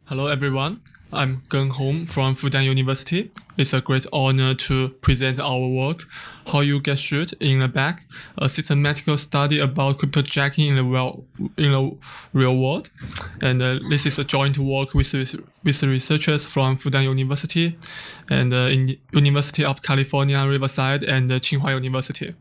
Hello everyone, I'm Geng Hong from Fudan University. It's a great honor to present our work, How You Get Shoot in the Back, a systematical study about cryptojacking in the real world. And this is a joint work with researchers from Fudan University and in University of California, Riverside and Tsinghua University.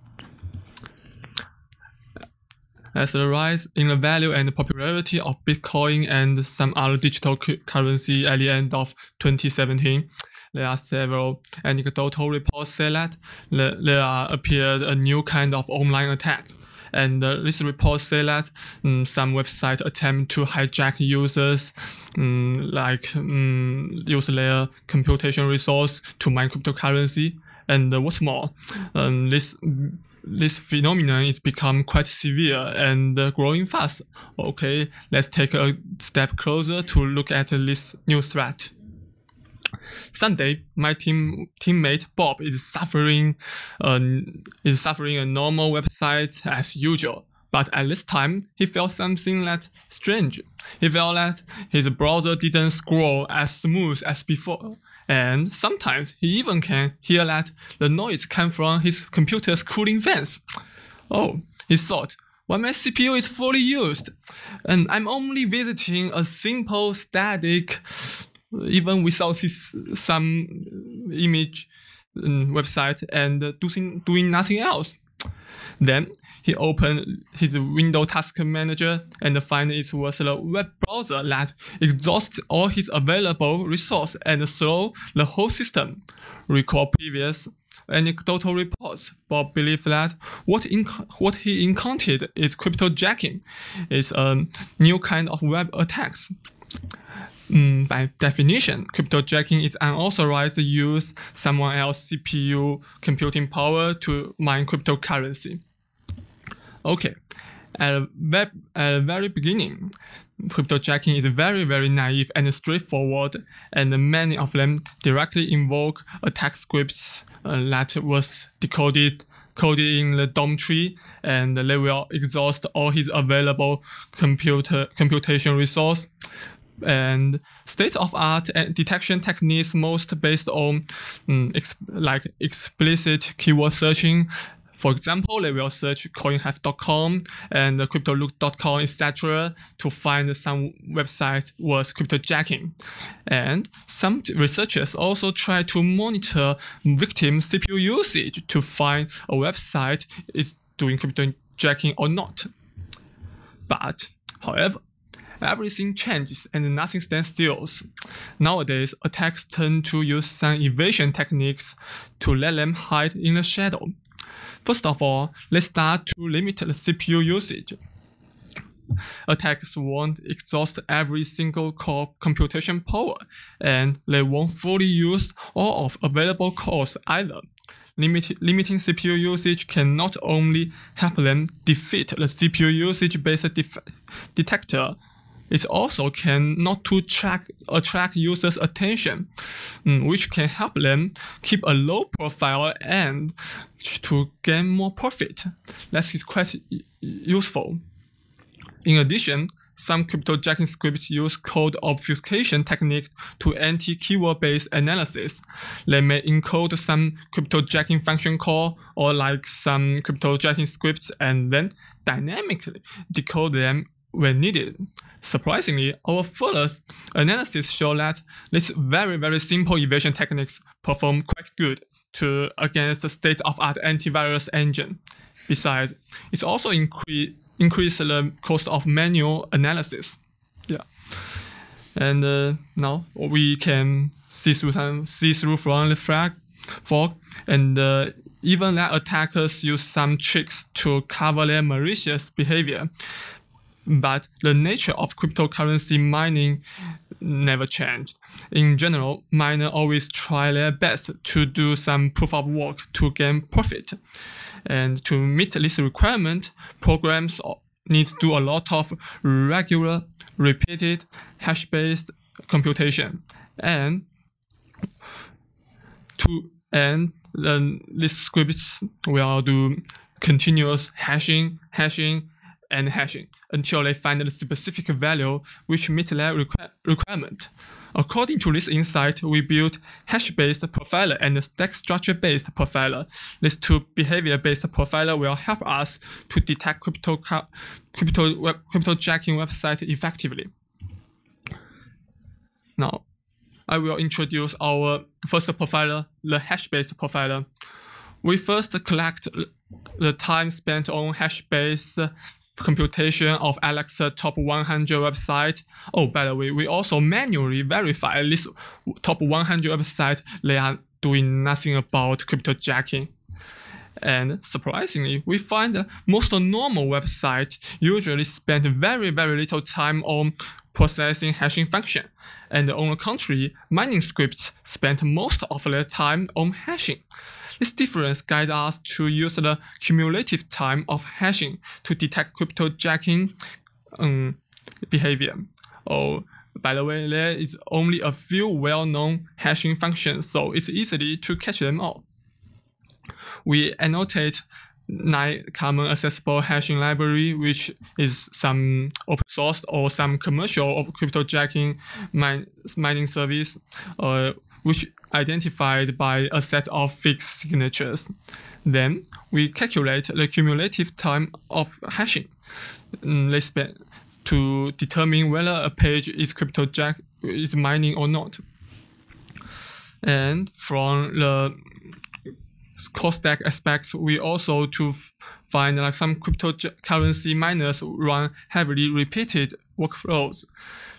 As the rise in the value and popularity of Bitcoin and some other digital currency at the end of 2017, there are several anecdotal reports say that there appeared a new kind of online attack. And these reports say that some websites attempt to hijack users, use their computation resource to mine cryptocurrency. And what's more, this phenomenon is become quite severe and growing fast. Okay, let's take a step closer to look at this new threat. Sunday, my teammate Bob is suffering a normal website as usual. But at this time, he felt something that's strange. He felt that his browser didn't scroll as smooth as before. And sometimes he even can hear that the noise comes from his computer's cooling fans. Oh, he thought, well, my CPU is fully used, and I'm only visiting a simple static, even without some image website and doing nothing else. Then he opened his Windows Task Manager and found it was a web browser that exhausts all his available resources and slows the whole system. Recall previous anecdotal reports. Bob believed that what he encountered is cryptojacking. It's a new kind of web attacks. By definition, cryptojacking is unauthorized use someone else's CPU computing power to mine cryptocurrency. Okay, at the very beginning, cryptojacking is very, very naive and straightforward, and many of them directly invoke attack scripts that was coded in the DOM tree, and they will exhaust all his available computation resource. And state-of-art detection techniques most based on explicit keyword searching. For example, they will search coinhack.com and cryptolook.com, etc. to find some website was cryptojacking. And some researchers also try to monitor victim CPU usage to find a website is doing cryptojacking or not. But, however, everything changes and nothing stands still. Nowadays, attacks tend to use some evasion techniques to let them hide in the shadow. First of all, they start to limit the CPU usage. Attacks won't exhaust every single core computation power, and they won't fully use all of available cores either. Limiting CPU usage can not only help them defeat the CPU usage-based detector, it also can not to attract users' attention, which can help them keep a low profile and to gain more profit. That is quite useful. In addition, some cryptojacking scripts use code obfuscation techniques to anti-keyword-based analysis. They may encode some cryptojacking function call or like some cryptojacking scripts and then dynamically decode them when needed. Surprisingly, our further analysis show that these very, very simple evasion techniques perform quite good against the state-of-art antivirus engine. Besides, it also increase the cost of manual analysis. Yeah, and now we can see through from the fog, and even that attackers use some tricks to cover their malicious behavior. But the nature of cryptocurrency mining never changed. In general, miners always try their best to do some proof of work to gain profit. And to meet this requirement, programs need to do a lot of regular, repeated, hash-based computation. And these scripts will do continuous hashing, and hashing until they find the specific value which meet their requirement. According to this insight, we built hash-based profiler and stack structure-based profiler. These two behavior-based profiler will help us to detect cryptojacking website effectively. Now, I will introduce our first profiler, the hash-based profiler. We first collect the time spent on hash-based computation of Alexa top 100 website. Oh, by the way, we also manually verify this top 100 website. They are doing nothing about cryptojacking. And surprisingly, we find that most normal websites usually spend very little time on processing hashing function. And on the contrary, mining scripts spend most of their time on hashing. This difference guides us to use the cumulative time of hashing to detect cryptojacking behavior. Oh, by the way, there is only a few well-known hashing functions, so it's easy to catch them all. We annotate 9 common accessible hashing library, which is some open source or some commercial cryptojacking mining service, which identified by a set of fixed signatures. Then we calculate the cumulative time of hashing they spend to determine whether a page is mining or not. And from the core stack aspects, we also to find like some cryptocurrency miners run heavily repeated workflows.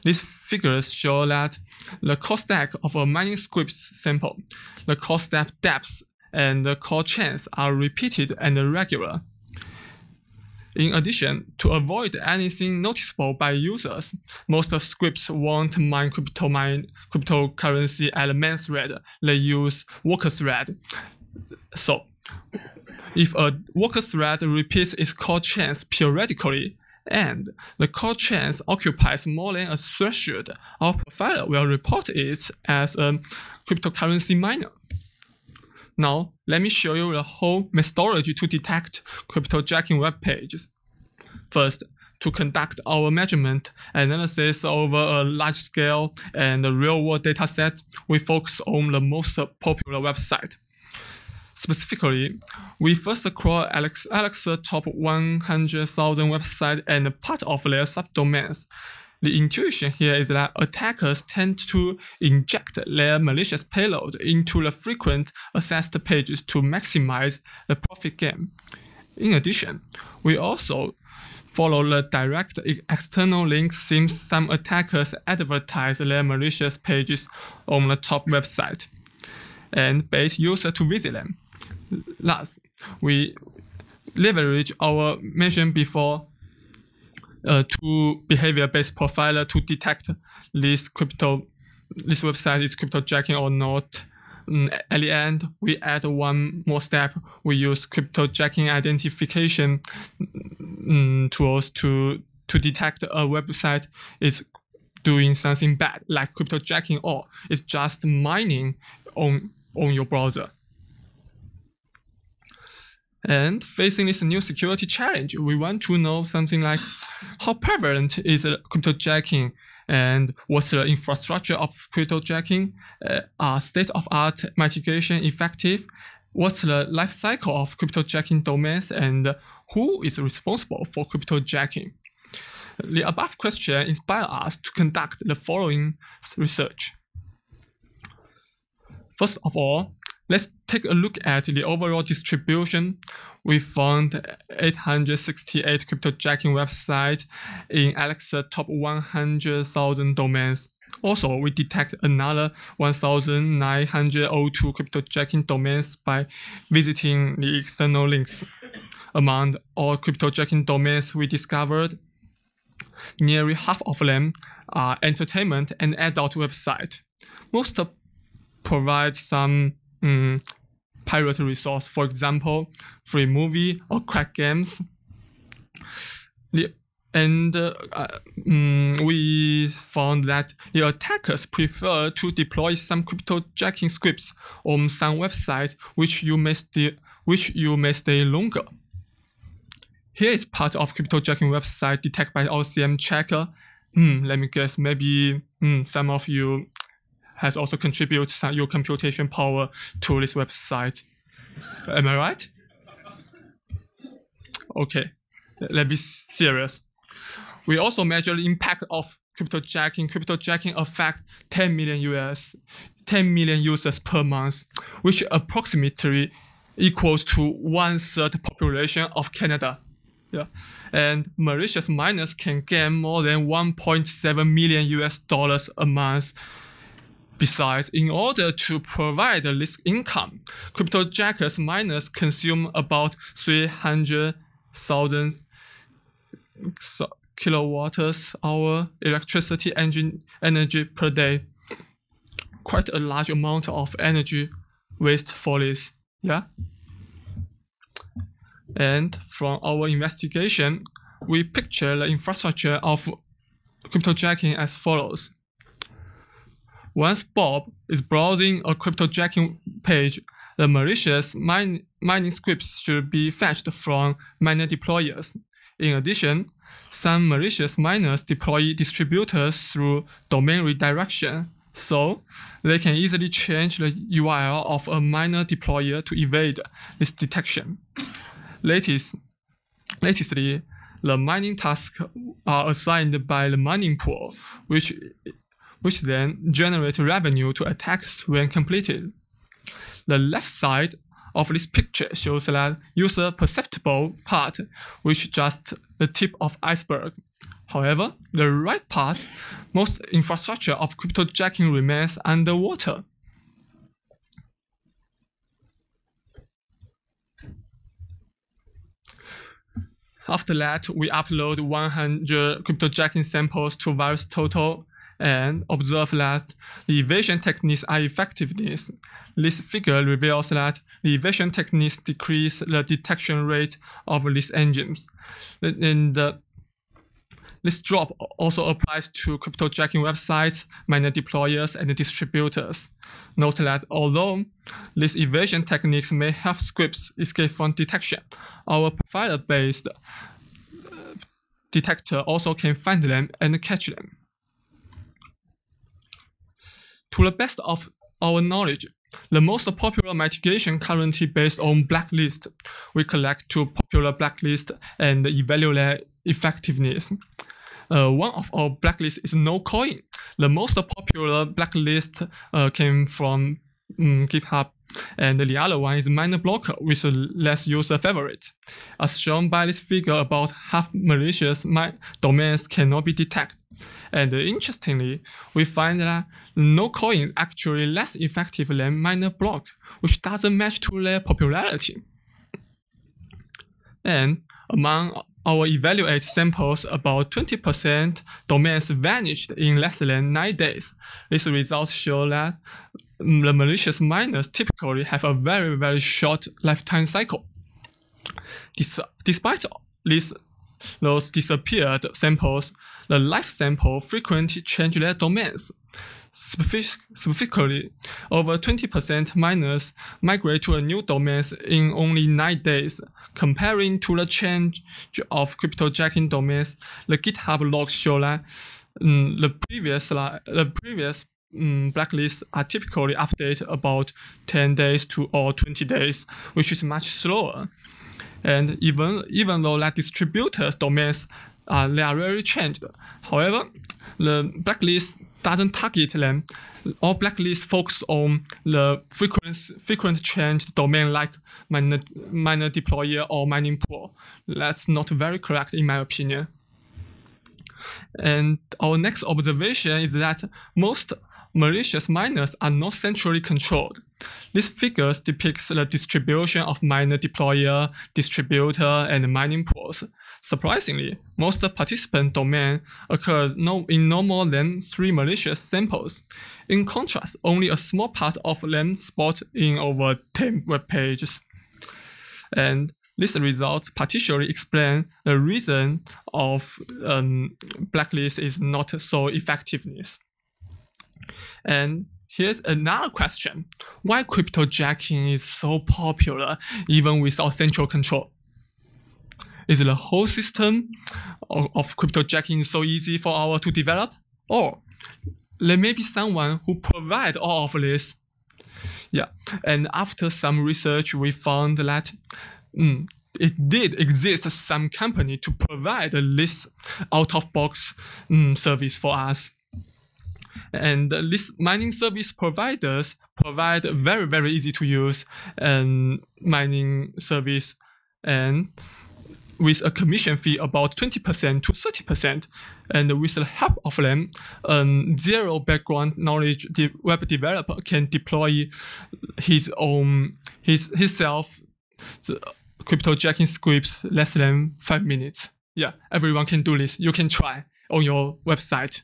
These figures show that the core stack of a mining script sample, the core step depths, and the core chains are repeated and regular. In addition, to avoid anything noticeable by users, most scripts won't mine cryptocurrency at the main thread. They use worker thread. So, if a worker thread repeats its core chains periodically, and the core chains occupies more than a threshold, our profiler will report it as a cryptocurrency miner. Now, let me show you the whole methodology to detect cryptojacking web pages. First, to conduct our measurement analysis over a large scale and real-world dataset, we focus on the most popular website. Specifically, we first crawl Alexa top 100,000 websites and part of their subdomains. The intuition here is that attackers tend to inject their malicious payload into the frequent accessed pages to maximize the profit gain. In addition, we also follow the direct external links since some attackers advertise their malicious pages on the top website and bait users to visit them. Thus, we leverage our mentioned before to behavior-based profiler to detect this website is cryptojacking or not. At the end, we add one more step. We use cryptojacking identification tools to detect a website is doing something bad, like cryptojacking, or it's just mining on your browser. And facing this new security challenge, we want to know something like how prevalent is cryptojacking and what's the infrastructure of cryptojacking, are state-of-art mitigation effective, what's the life cycle of cryptojacking domains, and who is responsible for cryptojacking. The above question inspired us to conduct the following research. First of all, let's take a look at the overall distribution. We found 868 cryptojacking websites in Alexa top 100,000 domains. Also, we detect another 1,902 cryptojacking domains by visiting the external links. Among all cryptojacking domains we discovered, nearly half of them are entertainment and adult websites. Most provide some pirate resource, for example, free movie or crack games. We found that the attackers prefer to deploy some cryptojacking scripts on some websites which you may stay longer. Here is part of cryptojacking website detected by our CMTracker. Let me guess, maybe some of you has also contributed your computation power to this website. Am I right? Okay, let's be serious. We also measure the impact of cryptojacking. Cryptojacking affects 10 million users per month, which approximately equals to 1/3 population of Canada. Yeah, and malicious miners can gain more than $1.7 million a month. Besides, in order to provide this income, cryptojackers miners consume about 300,000 kilowatt-hour electricity energy per day. Quite a large amount of energy waste for this. Yeah. And from our investigation, we picture the infrastructure of cryptojacking as follows. Once Bob is browsing a cryptojacking page, the malicious mining scripts should be fetched from miner deployers. In addition, some malicious miners deploy distributors through domain redirection, so they can easily change the URL of a miner deployer to evade this detection. Latestly, the mining tasks are assigned by the mining pool, which then generate revenue to attacks when completed. The left side of this picture shows that user perceptible part, which is just the tip of iceberg. However, the right part, most infrastructure of cryptojacking remains underwater. After that, we upload 100 cryptojacking samples to VirusTotal and observe that the evasion techniques are effective. This figure reveals that the evasion techniques decrease the detection rate of these engines. And this drop also applies to cryptojacking websites, miner deployers, and distributors. Note that although these evasion techniques may help scripts escape from detection, our profiler-based detector also can find them and catch them. To the best of our knowledge, the most popular mitigation currently based on blacklist. We collect two popular blacklists and evaluate their effectiveness. One of our blacklists is NoCoin. The most popular blacklist came from GitHub, and the other one is MinerBlocker, with less user favorite. As shown by this figure, about half malicious domains cannot be detected. And interestingly, we find that NoCoin is actually less effective than MinerBlock, which doesn't match to their popularity. And among our evaluated samples, about 20% domains vanished in less than 9 days. These results show that the malicious miners typically have a very, very short lifetime cycle. Despite those disappeared samples, the life sample frequently change their domains. Specifically, over 20% miners migrate to a new domain in only 9 days. Comparing to the change of cryptojacking domains, the GitHub logs show that the previous blacklists are typically updated about 10 days or 20 days, which is much slower. And even though that distributors domains they are rarely changed. However, the blacklist doesn't target them. All blacklists focus on the frequent change domain like miner deployer or mining pool. That's not very correct in my opinion. And our next observation is that most malicious miners are not centrally controlled. This figure depicts the distribution of miner deployer, distributor, and mining pools. Surprisingly, most participant domains occur in no more than 3 malicious samples. In contrast, only a small part of them spot in over 10 web pages. And these results partially explain the reason of blacklist is not so effectiveness. And here's another question. Why cryptojacking is so popular even without central control? Is the whole system of cryptojacking so easy for our to develop? Or there may be someone who provide all of this. Yeah, and after some research, we found that it did exist some company to provide this out-of-box service for us. And these mining service providers provide very, very easy to use mining service, and with a commission fee about 20% to 30%. And with the help of them, zero background knowledge web developer can deploy himself the cryptojacking scripts less than 5 minutes. Yeah, everyone can do this. You can try on your website.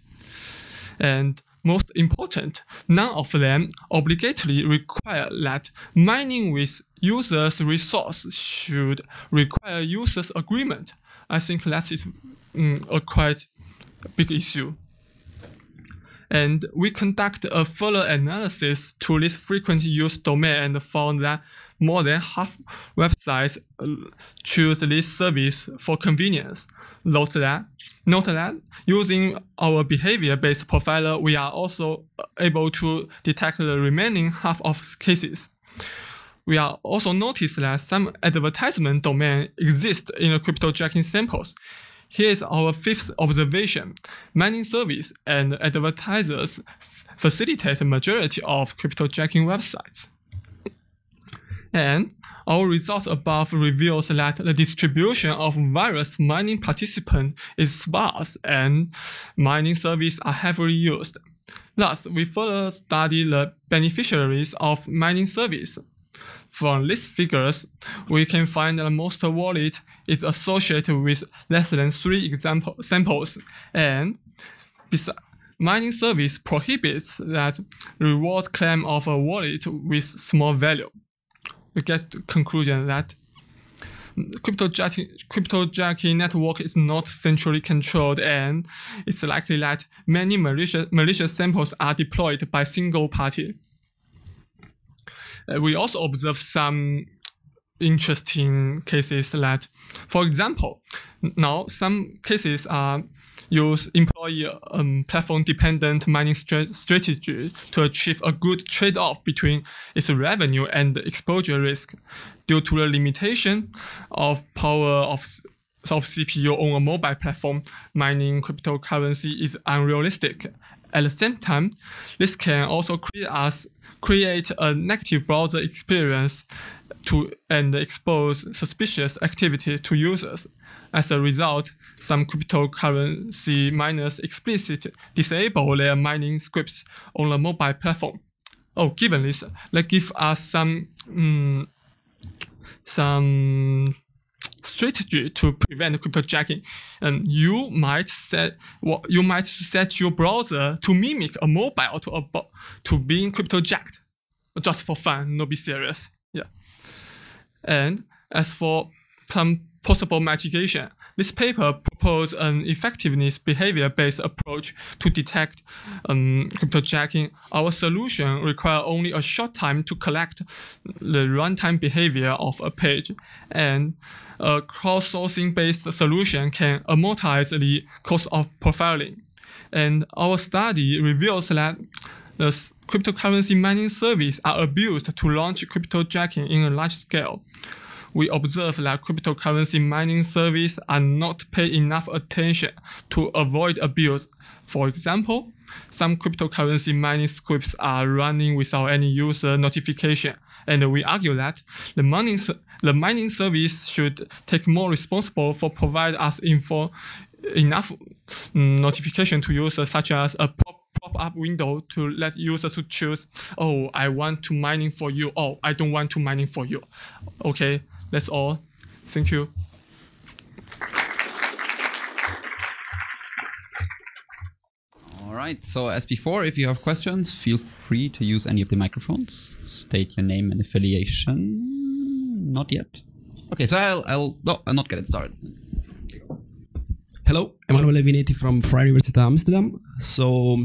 And most important, none of them obligatorily require that mining with users' resource should require users' agreement. I think that is a quite big issue. And we conduct a further analysis to this frequent use domain and found that more than half websites choose this service for convenience. Note that using our behavior-based profiler, we are also able to detect the remaining half of cases. We are also noticed that some advertisement domain exists in the cryptojacking samples. Here is our fifth observation. Mining service and advertisers facilitate the majority of cryptojacking websites. And our results above reveals that the distribution of various mining participants is sparse and mining services are heavily used. Thus, we further study the beneficiaries of mining service. From these figures, we can find that most wallet is associated with less than 3 samples, and mining service prohibits that reward claim of a wallet with small value. We get to the conclusion that cryptojacking network is not centrally controlled, and it's likely that many malicious samples are deployed by single party. We also observe some interesting cases that, for example, now some cases employ platform-dependent mining strategy to achieve a good trade-off between its revenue and exposure risk. Due to the limitation of power of CPU on a mobile platform, mining cryptocurrency is unrealistic. At the same time, this can also create a negative browser experience and expose suspicious activity to users. As a result, some cryptocurrency miners explicitly disable their mining scripts on a mobile platform. Given this, let's give us some strategy to prevent cryptojacking. You might set your browser to mimic a mobile to being cryptojacked, just for fun, no be serious. Yeah. And as for some possible mitigation, this paper proposed an effectiveness behavior-based approach to detect cryptojacking. Our solution requires only a short time to collect the runtime behavior of a page, and a crowdsourcing-based solution can amortize the cost of profiling. And our study reveals that the cryptocurrency mining services are abused to launch cryptojacking in a large scale. We observe that cryptocurrency mining services are not paid enough attention to avoid abuse. For example, some cryptocurrency mining scripts are running without any user notification, and we argue that the mining service should take more responsible for provide us enough notification to users, such as a pop-up window to let users to choose, I want to mining for you, I don't want to mining for you. Okay, that's all. Thank you. All right, so as before, if you have questions, feel free to use any of the microphones. State your name and affiliation. Not yet. Okay, so I'll not get it started. Hello, Emanuele Vinetti from Vrije Universiteit Amsterdam. So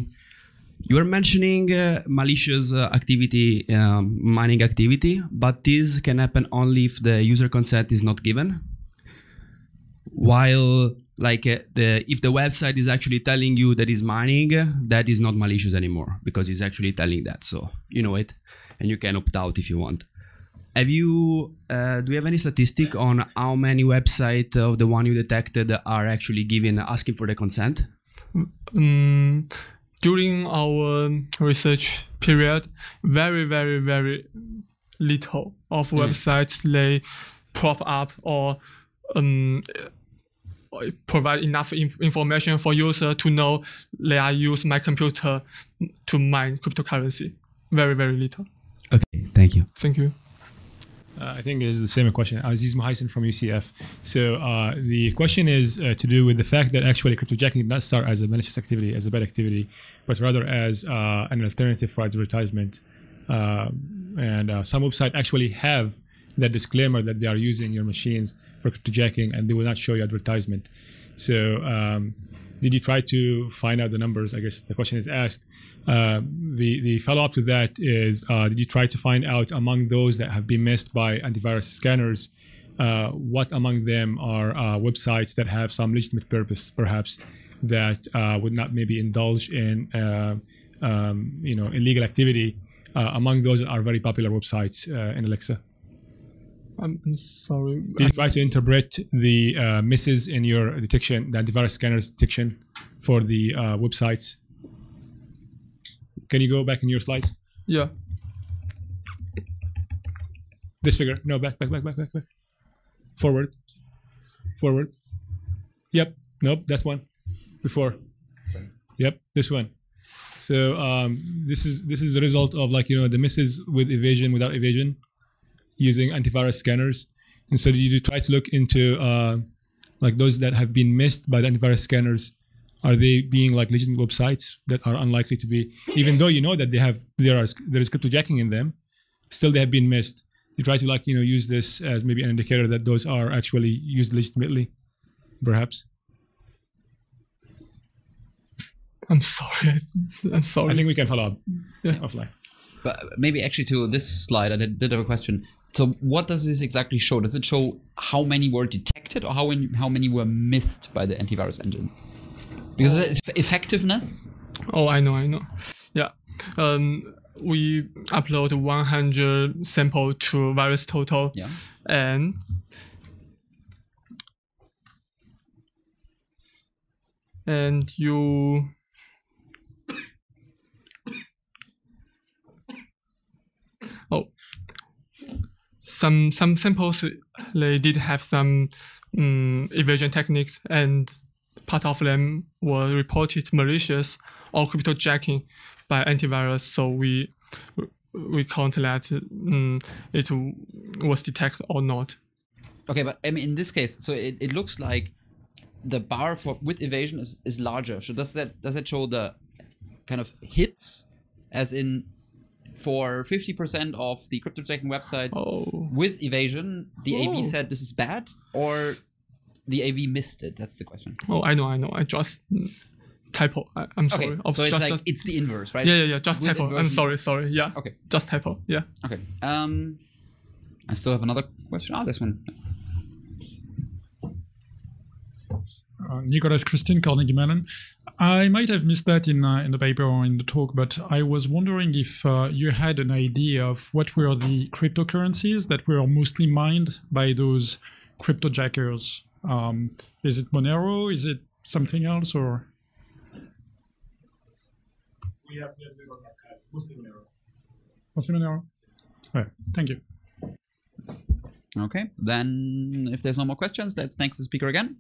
you were mentioning malicious activity, mining activity, but this can happen only if the user consent is not given. while like if the website is actually telling you that is mining, that is not malicious anymore because it's actually telling that. So you know it, and you can opt out if you want. Have you do you have any statistic on how many websites of the one you detected are actually asking for the consent? During our research period, very, very, very little of websites they prop up or provide enough information for user to know they are use my computer to mine cryptocurrency. Very, very little. Okay, thank you. Thank you. I think it is the same question. Aziz Mohaisin from UCF. So the question is to do with the fact that actually cryptojacking did not start as a malicious activity, as a bad activity, but rather as an alternative for advertisement. And some websites actually have that disclaimer that they are using your machines for cryptojacking and they will not show you advertisement. So did you try to find out the numbers? I guess the question is asked. The follow-up to that is, did you try to find out among those that have been missed by antivirus scanners, what among them are websites that have some legitimate purpose, perhaps, that would not maybe indulge in illegal activity among those that are very popular websites in Alexa? I'm sorry. Did you try to interpret the misses in your detection, the antivirus scanner's detection for the websites? Can you go back in your slides? Yeah. This figure. No, back. Forward. Yep. Nope, that's one. Before. Yep, this one. So this is the result of the misses with evasion, without evasion, using antivirus scanners. And so you try to look into those that have been missed by the antivirus scanners. Are they being legitimate websites that are unlikely to be, even though you know that there is cryptojacking in them, still they have been missed. You try to use this as maybe an indicator that those are actually used legitimately, perhaps. I'm sorry. I'm sorry. I think we can follow up offline. But maybe actually to this slide, I did have a question. So what does this exactly show? Does it show how many were detected or how many were missed by the antivirus engine? Because it's effectiveness. Oh, I know. Yeah. We upload 100 sample to VirusTotal. Yeah. And you some samples they did have some evasion techniques, and part of them were reported malicious or cryptojacking by antivirus. So we count that it was detected or not. Okay, but I mean in this case, so it looks like the bar with evasion is larger. So does that show the kind of hits, as in for 50% of the cryptojacking websites with evasion, the AV said this is bad, or the AV missed it? That's the question. Oh, I know. I just typo. I'm sorry. Okay, so it's it's the inverse, right? Yeah. Just typo. Inversion. I'm sorry. Yeah. Okay. Just typo. Yeah. Okay. I still have another question. This one. Nicholas Christine, Carnegie Mellon. I might have missed that in the paper or in the talk, but I was wondering if you had an idea of what were the cryptocurrencies that were mostly mined by those cryptojackers. Is it Monero? Is it something else? Or We have on archives, mostly Monero. Mostly Monero? All right, thank you. Okay, then if there's no more questions, let's thank the speaker again.